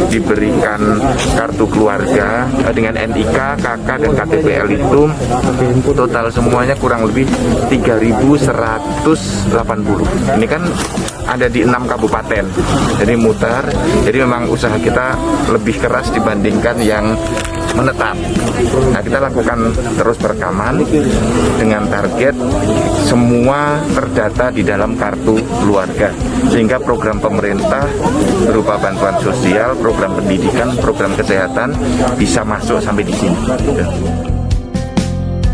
diberikan kartu keluarga dengan NIK, KK, dan KTPL itu total semuanya kurang lebih 3.180. Ini kan ada di 6 kabupaten, jadi mutar. Jadi memang usaha kita lebih keras dibandingkan yang menetap. Nah, kita lakukan terus perekaman dengan target semua terdata di dalam kartu keluarga, sehingga program pemerintah berupa bantuan sosial, program pendidikan, program kesehatan bisa masuk sampai di sini.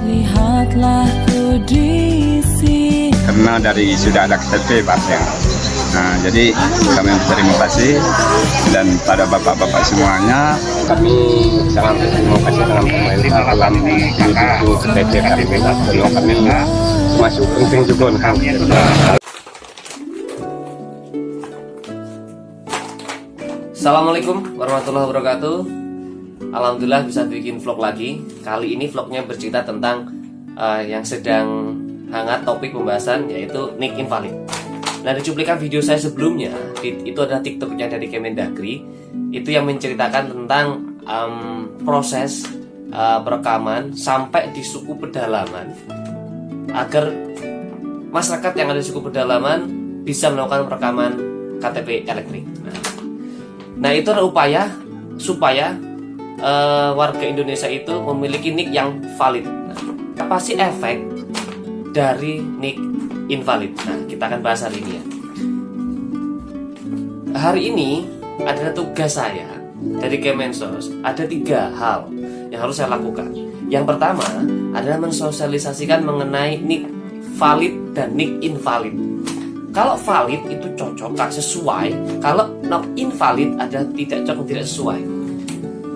Lihatlah kondisi. Karena dari sudah ada KTP Pak ya. Nah, jadi kami berterima kasih dan pada bapak-bapak semuanya kami sangat berterima kasih dengan pemerintah dalam mendukung KTP kami dan kami masuk penting juga. Assalamualaikum warahmatullahi wabarakatuh. Alhamdulillah bisa bikin vlog lagi. Kali ini vlognya bercerita tentang yang sedang hangat topik pembahasan, yaitu nik invalid. Nah, di cuplikan video saya sebelumnya, itu adalah TikToknya dari Kemendagri, itu yang menceritakan tentang proses perekaman sampai di suku pedalaman, agar masyarakat yang ada di suku pedalaman bisa melakukan perekaman KTP elektrik. Nah, itu adalah upaya supaya warga Indonesia itu memiliki nik yang valid. Nah, apa sih efek dari nik invalid? Nah, kita akan bahas hari ini ya. Hari ini adalah tugas saya dari Kemensos. Ada 3 hal yang harus saya lakukan. Yang pertama adalah mensosialisasikan mengenai nik valid dan nik invalid. Kalau valid itu cocok, sesuai. Kalau not invalid adalah tidak cocok, tidak sesuai.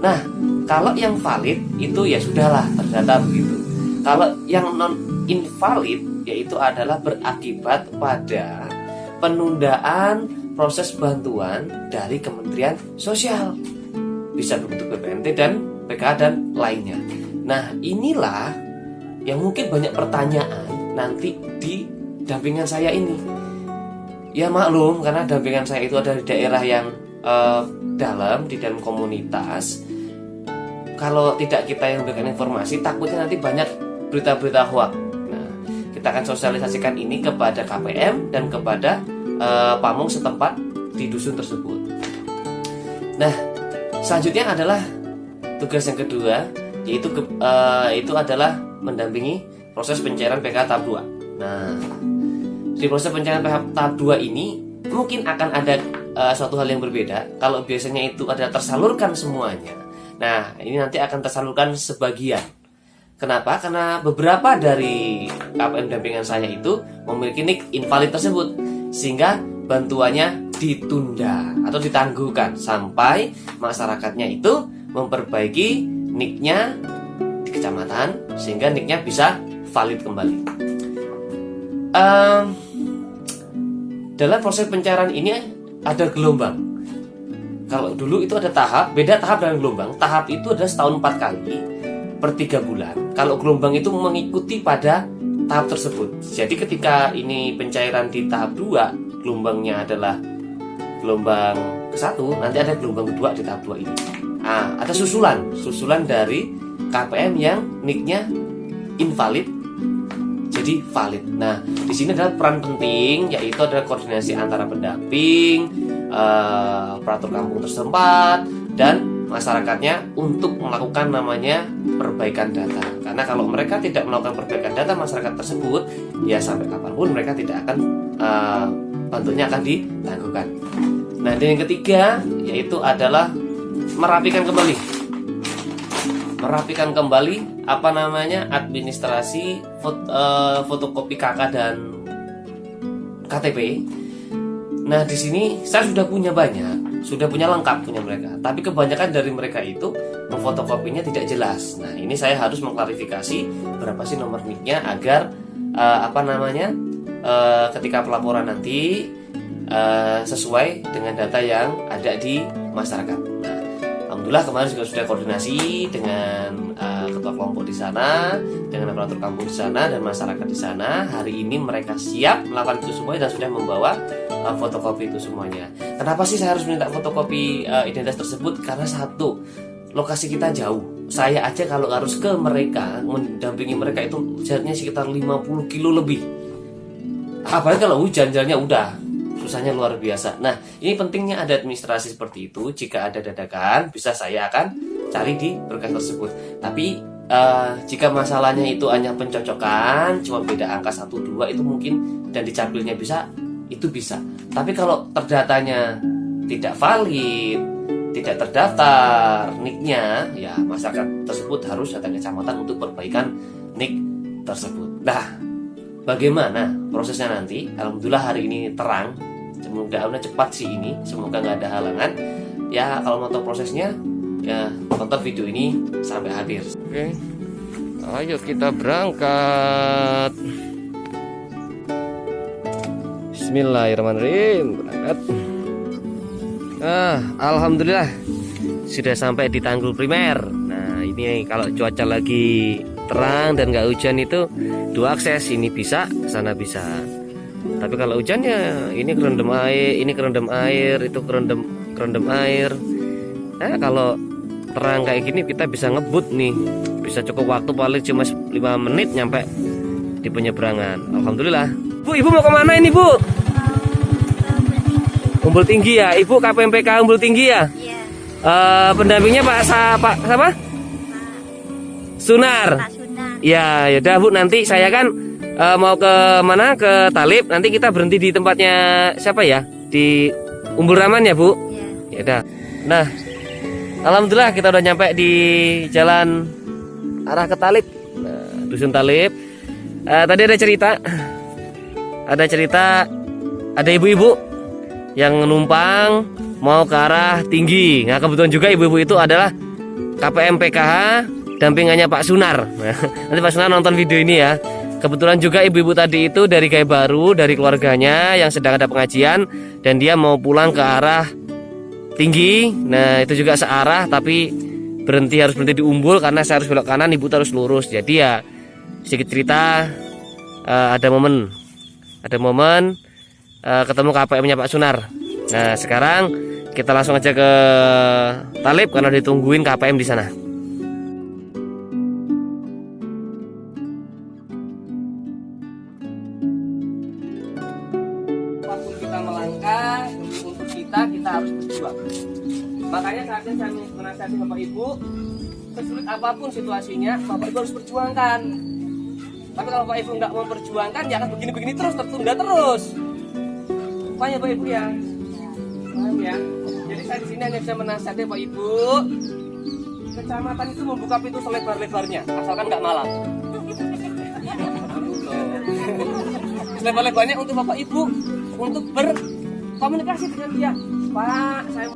Nah, kalau yang valid itu ya sudahlah, terdata begitu. Kalau yang non invalid yaitu adalah berakibat pada penundaan proses bantuan dari Kementerian Sosial, bisa bentuk BPNT dan PKH dan lainnya. Nah, inilah yang mungkin banyak pertanyaan nanti di dampingan saya ini. Ya maklum, karena dampingan saya itu ada di daerah yang dalam komunitas. Kalau tidak kita yang memberikan informasi, takutnya nanti banyak berita-berita hoax. Kita akan sosialisasikan ini kepada KPM dan kepada pamong setempat di dusun tersebut. Nah, selanjutnya adalah tugas yang kedua, yaitu itu adalah mendampingi proses pencairan PKH tahap 2. Nah, di proses pencairan PKH tahap 2 ini mungkin akan ada suatu hal yang berbeda. Kalau biasanya itu adalah tersalurkan semuanya, nah ini nanti akan tersalurkan sebagian. Kenapa? Karena beberapa dari KPM dampingan saya itu memiliki nik invalid tersebut, sehingga bantuannya ditunda atau ditangguhkan sampai masyarakatnya itu memperbaiki niknya di kecamatan, sehingga niknya bisa valid kembali. Dalam proses pencairan ini ada gelombang. Kalau dulu itu ada tahap, beda tahap dengan gelombang. Tahap itu adalah setahun 4 kali per 3 bulan. Kalau gelombang itu mengikuti pada tahap tersebut. Jadi ketika ini pencairan di tahap 2, gelombangnya adalah gelombang ke-1, nanti ada gelombang kedua di tahap 2 ini. Nah, ada susulan dari KPM yang niknya invalid jadi valid. Nah, di sini adalah peran penting, yaitu adalah koordinasi antara pendamping, operator kampung setempat, dan masyarakatnya untuk melakukan namanya perbaikan data. Karena kalau mereka tidak melakukan perbaikan data masyarakat tersebut, ya sampai kapanpun mereka tidak akan bantuannya akan ditangguhkan. Nah, dan yang ketiga yaitu adalah merapikan kembali administrasi fotokopi KK dan KTP. Nah, di sini saya sudah punya lengkap punya mereka. Tapi kebanyakan dari mereka itu memfotokopinya tidak jelas. Nah, ini saya harus mengklarifikasi berapa sih nomor NIK-nya agar ketika pelaporan nanti sesuai dengan data yang ada di masyarakat. Nah, Alhamdulillah kemarin juga sudah koordinasi dengan ketua kelompok di sana, dengan aparatur kampung di sana dan masyarakat di sana. Hari ini mereka siap melakukan itu semuanya dan sudah membawa fotokopi itu semuanya. Kenapa sih saya harus minta fotokopi identitas tersebut? Karena satu, lokasi kita jauh. Saya aja kalau harus ke mereka, mendampingi mereka itu jaraknya sekitar 50 kilo lebih. Apalagi kalau hujan, jalannya udah susahnya luar biasa. Nah, ini pentingnya ada administrasi seperti itu. Jika ada dadakan, bisa saya akan cari di berkas tersebut. Tapi jika masalahnya itu hanya pencocokan, cuma beda angka 1-2 itu mungkin, dan dicapilnya bisa, itu bisa. Tapi kalau terdatanya tidak valid, tidak terdaftar NIK-nya, ya masyarakat tersebut harus datang ke kecamatan untuk perbaikan NIK tersebut. Nah, bagaimana prosesnya nanti? Alhamdulillah hari ini terang, mudah-mudahan cepat sih ini, semoga nggak ada halangan. Ya kalau mau tahu prosesnya, ya tonton video ini sampai habis. Oke, ayo kita berangkat. Bismillahirrahmanirrahim, berangkat. Alhamdulillah sudah sampai di Tanggul Primer. Nah ini kalau cuaca lagi terang dan nggak hujan itu 2 akses, ini bisa, sana bisa. Tapi kalau hujannya ini kerendam air, ini kerendam air, itu kerendam air. Nah kalau terang kayak gini kita bisa ngebut nih, bisa cukup waktu paling cuma 5 menit nyampe di penyeberangan. Alhamdulillah. Bu, ibu mau kemana ini bu? Umbul Tinggi ya, Ibu KPMPK Umbul Tinggi ya? Iya. Pendampingnya Pak siapa? Sunar. Pak Sunar. Ya, yaudah Bu, nanti saya kan mau ke mana? Ke Talib. Nanti kita berhenti di tempatnya siapa ya? Di Umbul Raman ya Bu? Iya. Yaudah. Nah, alhamdulillah kita udah nyampe di jalan arah ke Talib. Nah, Dusun Talib. Tadi ada cerita, ada ibu-ibu yang numpang mau ke arah Tinggi. Nah kebetulan juga ibu-ibu itu adalah KPM PKH dampingannya Pak Sunar. Nah, nanti Pak Sunar nonton video ini ya. Kebetulan juga ibu-ibu tadi itu dari Gaya Baru, dari keluarganya yang sedang ada pengajian, dan dia mau pulang ke arah Tinggi. Nah itu juga searah, tapi harus berhenti di Umbul karena saya harus belok kanan, ibu harus lurus. Jadi ya sedikit cerita, ada momen ketemu KPM-nya Pak Sunar. Nah sekarang kita langsung aja ke Talib karena ditungguin KPM di sana. Apapun kita melangkah untuk kita harus berjuang. Makanya saatnya saya menasihati Bapak Ibu, sesulit apapun situasinya, Bapak Ibu harus perjuangkan. Tapi kalau Bapak Ibu nggak mau perjuangkan, ya akan begini-begini terus, tertunda terus. Paham ya Pak Ibu ya? Paham ya? Jadi saya di sini hanya bisa menasihati Pak Ibu. Kecamatan itu membuka pintu selebar-lebarnya, asalkan nggak malam. Selebar-lebarnya untuk Bapak Ibu, untuk berkomunikasi dengan dia. Pak, saya